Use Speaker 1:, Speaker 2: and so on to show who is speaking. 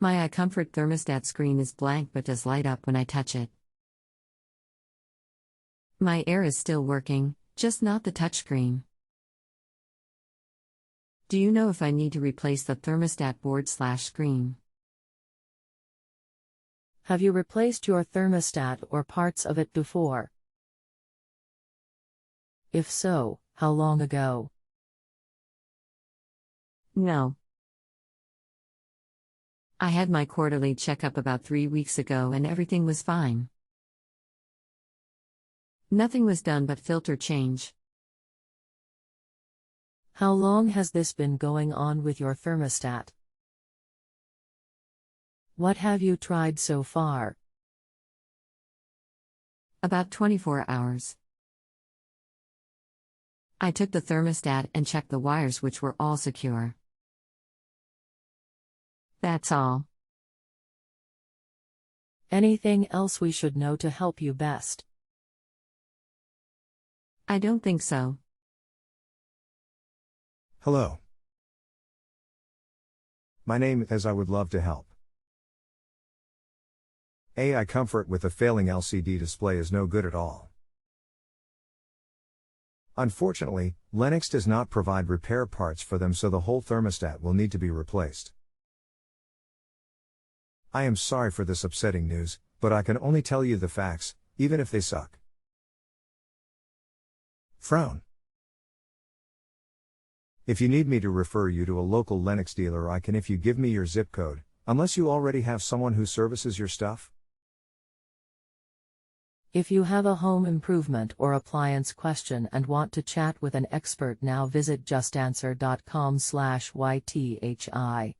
Speaker 1: My iComfort thermostat screen is blank but does light up when I touch it. My air is still working, just not the touchscreen. Do you know if I need to replace the thermostat board/screen?
Speaker 2: Have you replaced your thermostat or parts of it before? If so, how long ago?
Speaker 1: No. I had my quarterly checkup about 3 weeks ago and everything was fine. Nothing was done but filter change.
Speaker 2: How long has this been going on with your thermostat? What have you tried so far?
Speaker 1: About 24 hours. I took the thermostat and checked the wires, which were all secure. That's all.
Speaker 2: Anything else we should know to help you best?
Speaker 1: I don't think so.
Speaker 3: Hello. My name is I would love to help. iComfort with a failing LCD display is no good at all. Unfortunately, Lennox does not provide repair parts for them, so the whole thermostat will need to be replaced. I am sorry for this upsetting news, but I can only tell you the facts, even if they suck. Frown. If you need me to refer you to a local Lennox dealer, I can if you give me your zip code, unless you already have someone who services your stuff.
Speaker 2: If you have a home improvement or appliance question and want to chat with an expert now, visit justanswer.com/YTHI.